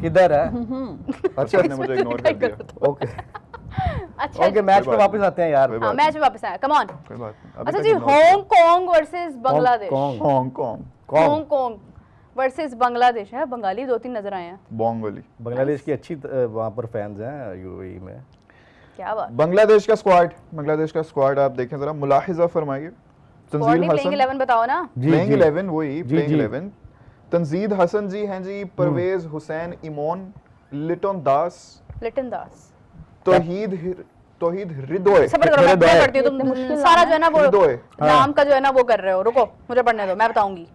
किधर है? अच्छा ने मुझे इग्नोर कर दिया। ओके अच्छा ओके, मैच पे वापस आते हैं यार। कोई हाँ बात मैच में वापस आया, कम ऑन। कोई बात नहीं। अभी अच्छा तक जी, ignore किया। Hong Kong versus Bangladesh. Hong Kong Hong Kong versus Bangladesh है। बंगाली 2-3 नजर आए हैं। बोंगोली। बांग्लादेश की अच्छी वहाँ पर फैंस हैं यूएई में। क्या बात। बांग्लादेश का स्क्वाड आप देखें जरा, मुलाहिजा फरमाइए। स्क्वाड नहीं, प्लेइंग 11 बताओ ना। प्लेइंग 11 वही जी, प्लेइंग जी। 11। तंजीद हसन जी हैं जी, परवेज हुसैन इमोन, लिटन दास, तौहीद हृदय। सबर करो, मैं पढ़ती हूँ, तुम सारा जो है ना वो हृदय। नाम का जो है ना वो कर रहे हो। रुको मुझे पढ़ने दो, मैं बताऊंगी।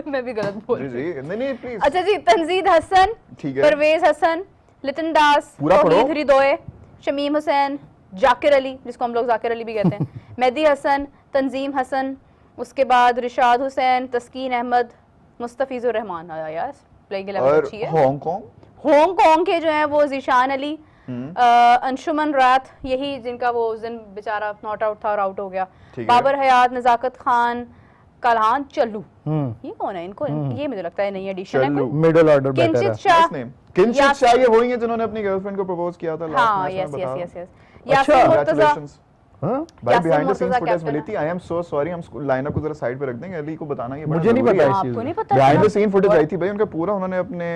मैं भी गलत बोल जी रही जी नहीं प्लीज। अच्छा जी, तंजीद हसन, ठीक है। परवेज हसन, लिटन दास, पूरा पढ़ो। तौहीद हृदय, शमीम हुसैन, जाकिर अली जिसको हम लोग जाकिर अली भी कहते हैं, मेहदी हसन, तंजीम हसन, उसके बाद रिशाद हुसैन, तस्कीन अहमद, मुस्तफिजुर रहमान। आया यार प्लेइंग 11 और अच्छी है। हांगकांग के जो है वो जीशान अली, अंशुमन रात, यही जिनका वो उस दिन बेचारा नॉट आउट था और आउट हो गया। ठीक है। बाबर हयात, नजाकत खान, कलहान चल्लू। हम्म। ये कौन है? इनको ये मुझे लगता है नई एडिशन है कोई। मिडिल ऑर्डर बैटर है। किंचित शाह। किंचित शाह ये वही है जिन्होंने अपनी गर्लफ्रेंड को प्रपोज किया था लास्ट हाँ मैच में, यस बताओ। Yes yes Yasir Murtaza. Congratulations। हाँ? भाई Yasir behind the scenes Murtaza footage captain मिली थी। आई एम सो सॉरी, हम लाइनअप को जरा साइड पे रख देंगे, अली को बताना ये बड़ा मुझे नहीं जरूरी पता है। इस चीज आपको नहीं में। पता? बिहाइंड द सीन फुटेज आई थी भाई, उनका पूरा उन्होंने अपने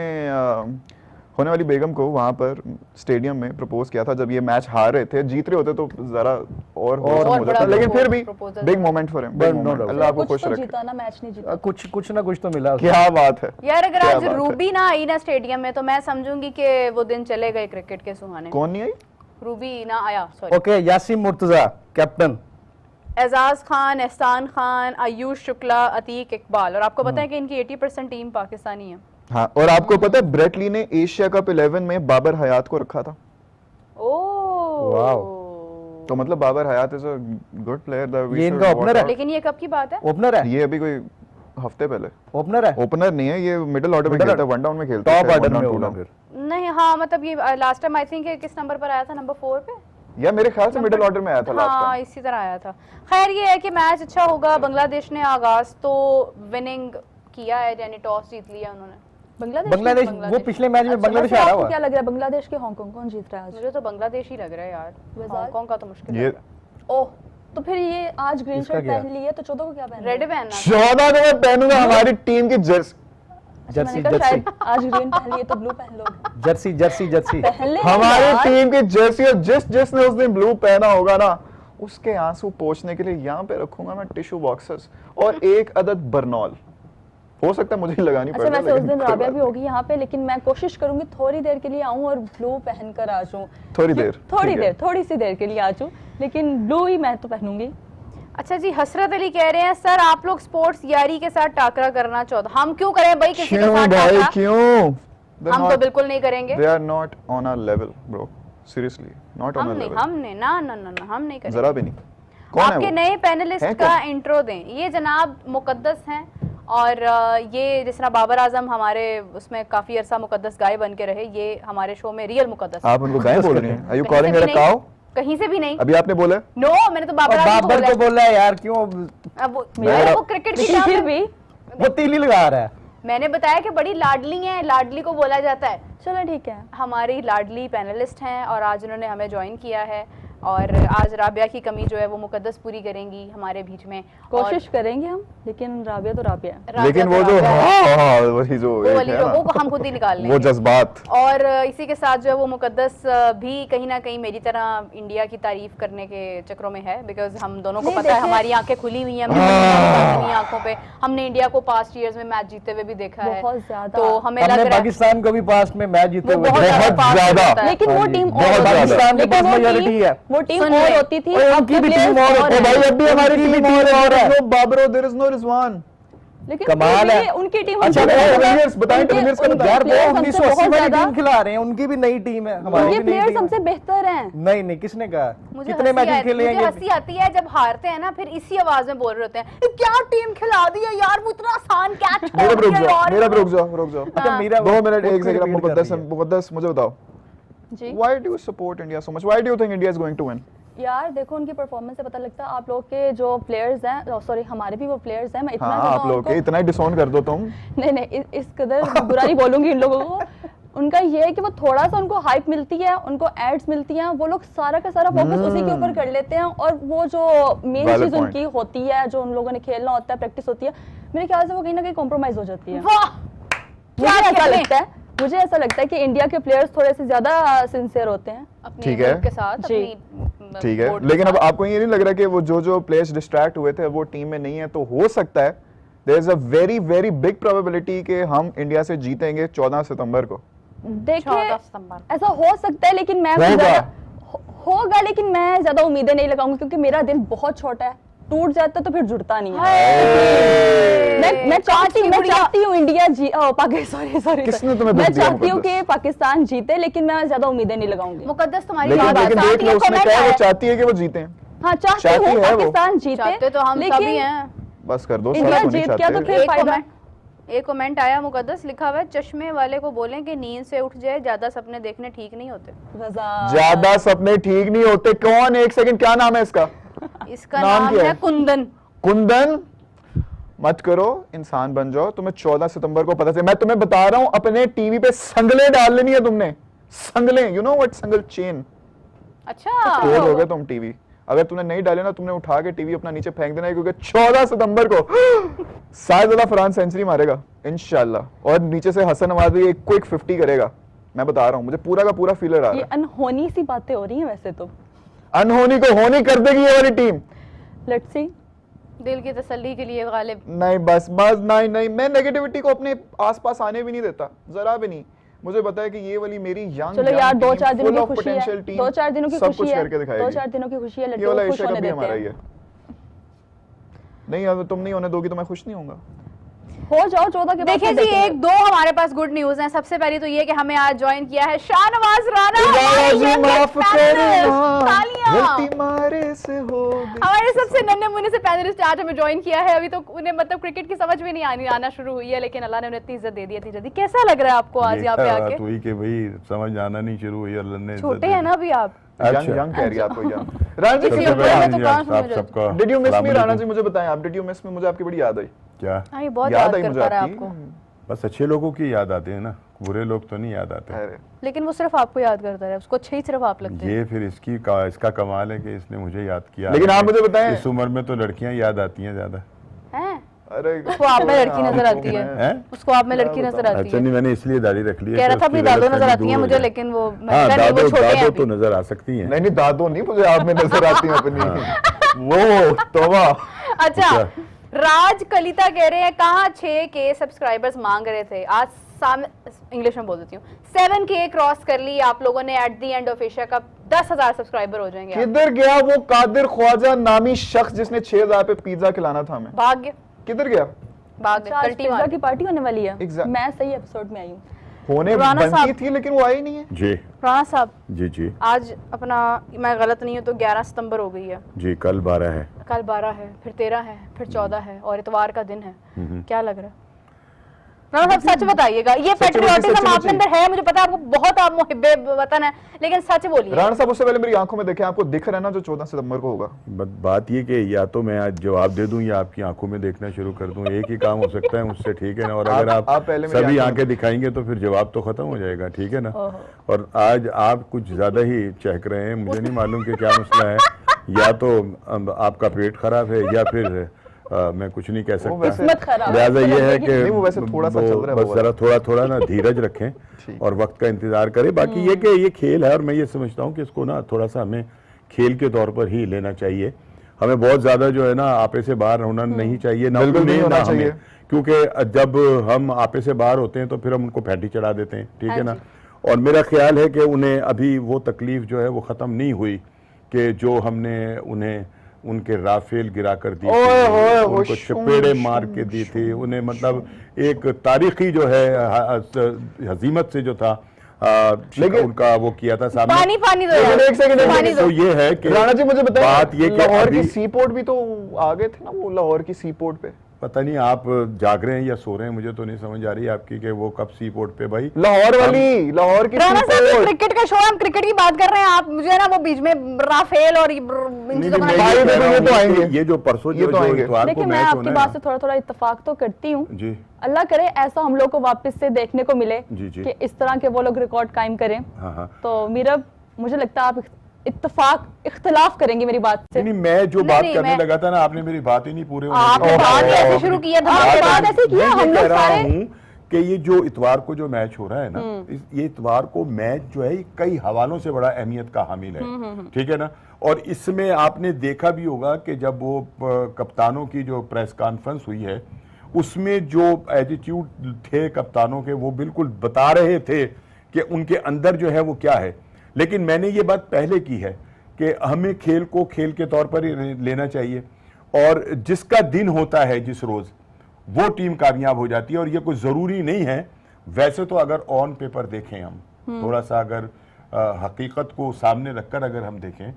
होने वाली बेगम को वहां पर स्टेडियम में प्रपोज किया था जब ये मैच हार रहे थे। जीत रहे होते तो जरा और और हो जाता, बड़ा लेकिन फिर भी proposal बिग था। Moment for him, But big no moment. doubt। अल्लाह आपको कुछ खुश तो रखे। जीता ना, मैच नहीं जीता। कुछ ना कुछ तो मिला उसको। क्या बात है। यार अगर क्या आज बात है। रूबी ना आई ना स्टेडियम में तो मैं समझूंगी कि वो दिन चले गए क्रिकेट के सुहाने। कौन नहीं आई? रूबी ना आया, sorry. Okay, Yasin Murtaza captain. Ejaz Khan, Ehsan Khan, Ayush Shukla, Atiq Iqbal. और आपको पता है कि इनकी 80% टीम पाकिस्तानी है। हाँ, और आपको पता है ब्रेट ली ने एशिया कप 11 में बाबर हयात को रखा था। वाओ। तो मतलब बाबर हयात इज अ गुड प्लेयर। ये इनका ओपनर है? लेकिन ये कब की बात है? ओपनर है? ये अभी कोई हफ्ते पहले। ओपनर है? ओपनर नहीं है ये, मिडिल ऑर्डर में Middle खेलता है, वन डाउन में खेलता है। टॉप ऑर्डर में two होगा down। फिर। नहीं हाँ मतलब ये लास्ट टाइम आई थिंक किस नंबर पर आया था? नंबर 4 पे या मेरे ख्याल से मिडिल ऑर्डर में आया था लास्ट हाँ टाइम। इसी तरह आया था। खैर ये है कि मैच अच्छा होगा। बांग्लादेश ने आगाज तो विनिंग किया है, यानी टॉस जीत लिया उन्होंने। बांग्लादेश वो पिछले मैच में बांग्लादेश हारा हुआ। क्या लग रहा है बांग्लादेश के हांगकांग कौन जीत रहा है आज? मुझे तो बांग्लादेश ही लग रहा है यार, हांगकांग का तो मुश्किल ये है। ओह तो फिर ये आज ग्रीन इसका शर्ट क्या? पहन ली है तो 14 को क्या पहनना है? रेड पहनना 14 को मैं पहनूंगा हमारी टीम की जर्सी। जर्सी मैंने कहा जर्सी शायद आज ग्रीन पहन ली है तो ब्लू पहन लो। Jersey Jersey Jersey. पहन ले हमारी यार। टीम की जर्सी, और जिसने उस दिन ब्लू पहना होगा ना उसके आंसू पोंछने के लिए यहाँ पे रखूंगा मैं टिश्यू बॉक्सेस और एक अदद बर्नॉल। हो सकता है मुझे ही लगानी अच्छा पड़े, वैसे उस लेकिन दिन कोई राबिया बात भी होगी यहाँ पे, लेकिन मैं कोशिश करूंगी थोड़ी देर के लिए आऊं और ब्लू पहन कर आ जाऊं। थोड़ी देर, थोड़ी ठीक है। देर, थोड़ी सी देर के लिए आ जाऊं, लेकिन ब्लू ही मैं तो पहनूंगी। अच्छा जी, हसरत अली कह रहे हैं सर आप लोग स्पोर्ट्स यारी के साथ टाकरा करना चाहते। हम क्यों करें भाई किसी के क्यों साथ भाई टाकरा? क्यों? हम तो बिल्कुल नहीं करेंगे। They are not on our level, bro. Seriously, not on our level. हमने ना ना ना ना हम नहीं करेंगे। जरा भी नहीं। कौन है आपके वो? नए पैनलिस्ट है का कौन? इंट्रो दें। ये जनाब मुकद्दस हैं और ये जिस तरह बाबर आजम हमारे उसमें काफी अरसा मुकद्दस गाय बन के रहे, ये हमारे शो में रियल मुकद्दस आप उनको गाय बोल रही हैं? Are you कहीं से calling भी her a नहीं। cow? कहीं से भी नहीं। अभी आपने बोला? नो मैंने तो बाबर आजम को बाबर को बोला बोल रहा है यार, क्यों अब वो मेरा- वो क्रिकेट की लेकिन फिर नाम भी वो तीली लगा रहा है? मैंने बताया कि बड़ी लाडली हैं, लाडली को बोला जाता है। चलो ठीक है। हमारी लाडली पैनलिस्ट हैं और आज उन्होंने हमें ज्वाइन किया है और आज राबिया की कमी जो है वो मुकद्दस पूरी करेंगी हमारे बीच में। कोशिश करेंगे हम, लेकिन राबिया तो राबिया है। राबिया लेकिन तो वो जो राबिया है। हाँ वही जो वो एक वाली है जो ना, वो हम खुद ही निकाल लेंगे। वो जज्बात। और इसी के साथ जो है वो मुकद्दस भी कहीं ना कहीं मेरी तरह इंडिया की तारीफ करने के चक्रों में है, बिकॉज हम दोनों को नहीं, पता है देखिए- हमारी आंखें खुली हुई हैं, हमने आंखों पे हमने इंडिया को पास्ट ईयर्स में मैच जीते हुए भी देखा है। बहुत ज्यादा। तो हमें लग हमने रहा है पाकिस्तान को भी पास्ट में मैच जीते वो हुए बहुत देखा है। ज्यादा बहुत fast ज्यादा। होता है। लेकिन वो हाँ टीम जी। और बहुत होती थी। पाकिस्तान के लेकिन पास वो majority टीम- है। वो टीम सुन और ले। होती थी। और अब उनकी के भी players टीम और और है। हैं। भाई अब भी हमारी उनकी भी टीम टीम और और है। है। नो बाबरो, देयर इज नो रिजवान। लेकिन कमाल फिर है। भी उनकी टीम अच्छा, हमसे वो ज्यादा- Villiers, बताएं उनके- Villiers का उनके बताएं। यार वो players हमसे 1980 बहुत वाली ज्यादा- टीम खिला रहे हैं, उनकी भी नई टीम है, हमारी उनके भी नई प्लेयर्स टीम हमसे है। बेहतर हैं। नहीं नहीं, किसने कहा? मुझे कितने हंसी मैचेस आती- खेले मुझे हैं? हंसी आती है जब हारते हैं ना, फिर इसी आवाज में बोल रहे होते हैं क्या टीम खिला दी है यार, वो इतना आसान कैच मेरा छोड़ रुक दिया जाओ, यार। मेरा रुक जाओ, रुक जाओ। अच्छा, मेरा 2 मिनट वो एक सेकंड। repeat कर मुकद्दस रही है। मुकद्दस मुझे बताओ, जी why do you support India so much? Why do you think India is going to win? यार देखो उनकी परफॉर्मेंस से पता लगता है। आप लोग के जो प्लेयर्स हैं, सॉरी हमारे भी वो प्लेयर्स हैं, मैं इतना हाँ ज्यादा आप लोग उनको- के इतना ही डिसऑन कर दो तुम। नहीं नहीं इस कदर बुरा नहीं बोलूंगी इन लोगों को। उनका ये है कि वो थोड़ा सा उनको हाइप मिलती है, उनको एड्स मिलती हैं, वो लोग सारा का सारा फोकस उसी के ऊपर कर लेते हैं और वो जो मेन Valid चीज point. उनकी होती है, जो उन लोगों ने खेलना होता है, प्रैक्टिस होती है, मेरे ख्याल से वो कहीं ना कहीं कॉम्प्रोमाइज हो जाती है। वाह मुझे ऐसा लगता है कि इंडिया के प्लेयर्स थोड़े से ज्यादा सिंसियर होते हैं अपने ठीक है। मुल्क के साथ जी। अपनी ठीक है, बोर्ड के लेकिन अब साथ। आपको ये नहीं लग रहा कि वो जो प्लेयर्स डिस्ट्रैक्ट हुए थे वो टीम में नहीं है, तो हो सकता है there is a very very big probability कि हम इंडिया से जीतेंगे 14 सितंबर को। देखिए 14 सितंबर ऐसा हो सकता है, लेकिन मैं होगा, लेकिन मैं ज्यादा उम्मीदें नहीं लगाऊंगी क्योंकि मेरा दिल बहुत छोटा है, टूट जाता है तो फिर जुड़ता नहीं है। मैं चाहती हूँ इंडिया सॉरी किसने तुम्हें मैं दुख दिया चाहती हूँ कि मुकद्दस? पाकिस्तान जीते, लेकिन मैं ज्यादा उम्मीदें नहीं लगाऊंगी। मुकद्दस तुम्हारी लेकिन बात लेकिन आती देख लो है, उसने comment कहा वो आया। चाहती है कि वो जीते। हाँ चाहती चाहती हूँ है वो। पाकिस्तान जीते, चाहते तो हम लेकिन सभी हैं। बस कर दो, इंडिया सब तो नहीं जीत गया तो चाहते। फिर एक फायदा। कमेंट कमेंट आया, मुकद्दस लिखा हुआ है, चश्मे वाले को बोलें कि नींद से उठ जाए, ज्यादा सपने देखने ठीक नहीं होते। रज़ा। ज्यादा सपने ठीक नहीं होते। कौन? एक सेकंड, क्या नाम है इसका? इसका नाम नाम क्या है है? कुंदन। कुंदन। मत करो, इंसान बन जाओ। तुम्हें 14 सितंबर को पता चले। मैं तुम्हें बता रहा हूं, अपने टीवी पे संगले डाल लेनी है तुमने। संगले, यू नो व्हाट संगल चेन। अच्छा तोड़ हो गए तुम टीवी। अगर तुमने नहीं डाले ना, तुमने उठा के टीवी अपना नीचे फेंक देना है, क्योंकि 14 सितंबर को शायद फरहान सेंचुरी मारेगा इंशाल्लाह, और नीचे से हसन नवाज़ी एक क्विक 50 करेगा। मैं बता रहा हूं, मुझे पूरा का पूरा फीलर आ ये रहा है। अनहोनी सी बातें हो रही हैं वैसे तो। अनहोनी को होनी कर देगी ये वाली टीम। Let's see. दिल की तसल्ली के लिए गालिब। नहीं बस बस, नहीं नहीं, मैं नेगेटिविटी को अपने आसपास आने भी नहीं देता, जरा भी नहीं। मुझे पता है कि ये वाली मेरी यंग चलो यार, 2-4 दिनों की खुशी है, पोटेंशियल टीम 2-4 दिनों की सब खुशी कुछ है, करके दिखाएगी। 2-4 दिनों की खुशी है, ये लड्डू वाला खुश एशिया होने कप भी देते हमारा ही हैं। है। नहीं, अब तुम नहीं होने दोगी तो मैं खुश नहीं होऊंगा। हो जाओ 14 के बाद देखिए फिर जी, देखेंगे। एक दो हमारे पास गुड न्यूज हैं। सबसे पहली तो ये कि हमें आज ज्वाइन किया है शाहनवाज राणा। राणा हमारे जी, youngest माफ panelist। करना, तालियां। गलती मारे से हो गई। हमारे सबसे नन्हे मुन्ने से पैनलिस्ट आज हमें ज्वाइन किया है। अभी तो उन्हें मतलब क्रिकेट की समझ भी नहीं आना शुरू हुई है, लेकिन अल्लाह ने उन्हें इतनी इज्जत दे दी है, इतनी जल्दी। कैसा लग रहा है आपको आज यहाँ पे आके? हुई कि भाई समझ आना नहीं शुरू हुई, अल्लाह ने छोटे हैं ना अभी आप? यंग यंग कह रही है आपको, यंग। राणा जी, किसी किसी उम्र में तो कहाँ समझ सबका डिड यू मिस मी? सलाम राणा अलैकुम। जी मुझे बताएं, आप डिड यू मिस मी? मुझे आपकी बड़ी याद आई। क्या हाँ, ये बहुत याद याद आई कर मुझे पा रहा है आपकी। आपको। बस अच्छे लोगों की याद आते हैं ना, बुरे लोग तो नहीं याद आते। अरे, लेकिन वो सिर्फ आपको याद करता है, उसको अच्छे ही सिर्फ आप लगते हैं। ये फिर इसका कमाल है कि इसने मुझे याद किया। लेकिन आप मुझे बताएं- इस उम्र में तो लड़कियां याद आती हैं ज्यादा। हैं? अरे उसको आप में लड़की नजर आती है। हैं? उसको आप में लड़की नजर आती अच्छा है। नहीं, मैंने इसलिए दाढ़ी रख ली है कह रहा कि था अपनी उसकी दादो गलतफहमी नजर आती है दूर हो मुझे, जाए। लेकिन वो हाँ, नहीं, वो दादो छोटे हैं दादो अभी। तो नजर आ सकती हैं। नहीं नहीं, दादो नहीं, मुझे आप में नजर आती है अपनी। वो तोबा। अच्छा, राज कलिता कह रहे हैं कहाँ 6K सब्सक्राइबर्स मांग रहे थे, आज सामने, इंग्लिश में बोल देती हूँ, 7K क्रॉस कर ली आप लोगों ने at the end of Asia cup. 10,000 subscriber हो जाएंगे आप। किधर गया वो कादिर ख्वाजा नामी शख्स जिसने 6,000 पे पिज्जा खिलाना था हमें? भाग्य किधर गया? भाग्य अच्छा, आज कल्टी पिज्जा मार। की पार्टी होने वाली है। Exact- मैं सही एपिसोड में आई हूँ। होने राणा बनती साहब। थी लेकिन वो आई नहीं है। जी राणा साहब, जी जी आज अपना, मैं गलत नहीं हूँ तो 11 सितंबर हो गई है। जी, कल 12 है। कल 12 है, फिर 13 है, फिर 14 है, और इतवार का दिन है। क्या लग रहा है राणा साहब? सच बताइएगा, ये पेट्रियोटिज्म आप में अंदर है, मुझे पता है आपको, बहुत आप मुहिब्बे वतन है, लेकिन सच बोलिए। राणा साहब, उससे पहले मेरी आंखों में देखें, आपको दिख रहा है ना जो 14 सितंबर को होगा? बात ये कि या तो मैं आज जवाब दे दूं या आपकी आंखों में देखना शुरू कर दूं, एक ही काम हो सकता है मुझसे, ठीक है ना? और अगर आप पहले मेरी सभी आंखों में आंखें दिखाएंगे तो फिर जवाब तो खत्म हो जाएगा, ठीक है ना? और आज आप कुछ ज्यादा ही चहक रहे हैं, मुझे नहीं मालूम कि क्या मसला है। या तो आपका पेट खराब है या फिर मैं कुछ नहीं कह सकता। किस्मत खराब है। लिहाजा ये है कि नहीं, वो वैसे थोड़ा सा चल रहा है बस वो जरा थोड़ा थोड़ा ना धीरज रखें और वक्त का इंतजार करें। बाकी ये कि ये खेल है और मैं ये समझता हूँ कि इसको ना थोड़ा सा हमें खेल के तौर पर ही लेना चाहिए। हमें बहुत ज्यादा जो है ना आपे से बाहर होना नहीं चाहिए, ना बिल्कुल नहीं होना ना हमें, चाहिए। क्योंकि जब हम आपे से बाहर होते हैं तो फिर हम उनको फैंटी चढ़ा देते हैं, ठीक हाँ है ना? जी। और मेरा ख्याल है कि उन्हें अभी वो तकलीफ जो है वो ख़त्म नहीं हुई कि जो हमने उन्हें उनके राफेल गिरा कर दी थी, उनको चपेड़े मार के दी थी, उन्हें मतलब एक तारीखी जो है हजीमत से जो था लेकिन उनका वो किया था सामने। पानी पानी दो लेकिन यार, एक सेकंड, पानी दो। तो ये है कि राणा जी मुझे बताएं, बात ये कि लाहौर की अभी सी पोर्ट भी तो आ गए थे ना, वो लाहौर की सी पोर्ट पे पता नहीं आप जाग रहे हैं या सो रहे हैं, मुझे तो नहीं समझ आ रही आपकी कि वो कब सी पोर्ट पे भाई। लाहौर वाली, लाहौर की राणा साहब, ये seaport। क्रिकेट का शो है, हम क्रिकेट की बात कर रहे हैं, आप मुझे ना वो बीच में राफेल और इन नहीं, चीजों का मैं भाई, ये देखो, कह रहा ये हूँ तो कि आएंगे। ये जो परसों ये तो जो आएंगे। इतवार को देखिए मैं मैच आपकी होना बात से है थोड़ा थोड़ा इत्तेफाक तो करती हूँ। जी अल्लाह करे ऐसा हम लोग को वापस से देखने को मिले जी, जी। कि इस तरह के वो लोग रिकॉर्ड कायम करें। हाँ हाँ। तो मीरा, मुझे लगता है आप इख्तलाफ करेंगे मेरी बात से। नहीं, मैं जो नहीं, बात नहीं, करने मैं- लगा था ना, आपने मेरी बात ही नहीं पूरे होने आपने दी। बात ही ऐसे शुरू की है, आपने बात ऐसे किया, मैं हम ये लोग कह रहा सारे हूँ कि ये जो इतवार को जो मैच हो रहा है ना, ये इतवार को मैच जो है ये कई हवालों से बड़ा अहमियत का हामिल है, ठीक है ना। और इसमें आपने देखा भी होगा कि जब वो कप्तानों की जो प्रेस कॉन्फ्रेंस हुई है उसमें जो एटीट्यूड थे कप्तानों के, वो बिल्कुल बता रहे थे कि उनके अंदर जो है वो क्या है। लेकिन मैंने ये बात पहले की है कि हमें खेल को खेल के तौर पर ही लेना चाहिए, और जिसका दिन होता है जिस रोज वो टीम कामयाब हो जाती है। और ये कोई जरूरी नहीं है, वैसे तो अगर ऑन पेपर देखें हम थोड़ा सा, अगर हकीकत को सामने रखकर अगर हम देखें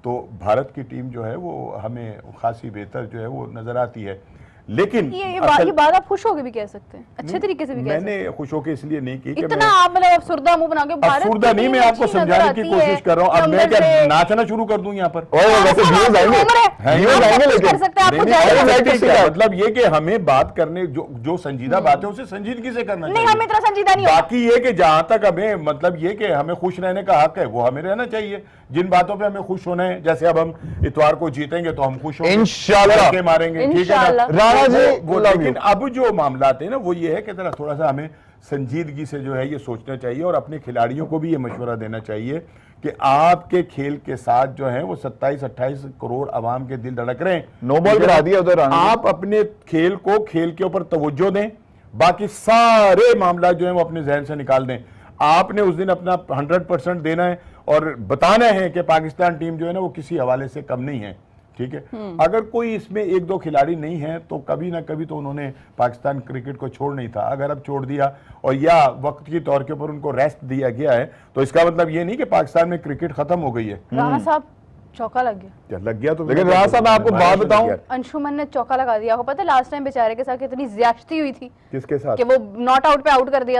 तो भारत की टीम जो है वो हमें खासी बेहतर जो है वो नजर आती है। लेकिन ये असल- बात आप खुश होकर भी कह सकते हैं, अच्छे तरीके से भी कह सकते मैंने खुश होकर इसलिए नहीं की हैं। कि इतना मैं आप मतलब अफसुर्दा मुंह बना के भारत अफसुर्दा की नहीं, टीम मैं आपको अच्छी नजर समझाने की आती कोशिश है, कर रहा हूँ। अब मैं अंदर क्या से- नाचना शुरू कर दूं यहाँ पर? ओए वैसे व्यूज आएंगे, उम्र है, व्यूज आप आएंगे कुछ लेकिन कर सकते हैं, आपको नहीं, जायज नहीं, है। मैं ठीक किसी है, का- मतलब ये कि हमें बात करने जो संजीदा बात है उसे संजीदगी से करना नहीं, चाहिए। हम इतना संजीदा नहीं होगा। बाकी ये कि जहां तक हमें मतलब ये कि हमें खुश रहने का हक है वो हमें रहना चाहिए। जिन बातों पे हमें खुश होना है, जैसे अब हम इतवार को जीतेंगे तो हम खुश होंगे, इंशाल्लाह। के मारेंगे, ठीक है इंशाल्लाह। ना। राणा जी, वो love लेकिन you। अब जो मामला है ना वो ये है कि जरा थोड़ा सा हमें संजीदगी से जो है ये सोचना चाहिए, और अपने खिलाड़ियों को भी ये मशवरा देना चाहिए कि आपके खेल के साथ जो है वो 27-28 करोड़ आवाम के दिल धड़क रहे हैं। नो बॉल गिरा दिया उधर राणा जी। आप अपने खेल को खेल के ऊपर तवज्जो दें, बाकी सारे मामला जो है वो अपने जहन से निकाल दें। आपने उस दिन अपना 100% देना है और बताना है कि पाकिस्तान टीम जो है ना वो किसी हवाले से कम नहीं है, ठीक है। अगर कोई इसमें एक दो खिलाड़ी नहीं है तो कभी ना कभी तो उन्होंने पाकिस्तान क्रिकेट को छोड़ नहीं था। अगर अब छोड़ दिया और या वक्त के तौर के ऊपर उनको रेस्ट दिया गया है तो इसका मतलब ये नहीं कि पाकिस्तान में क्रिकेट खत्म हो गई है। राणा साहब चौका लग गया, क्या लग गया तो लेकिन राणा साहब, मैं आपको बात बताऊं, अंशुमन ने चौका लगा दिया। आपको पता है लास्ट टाइम बेचारे के साथ कितनी ज्यादती हुई थी किसके साथ? कि वो नॉट आउट पे आउट कर दिया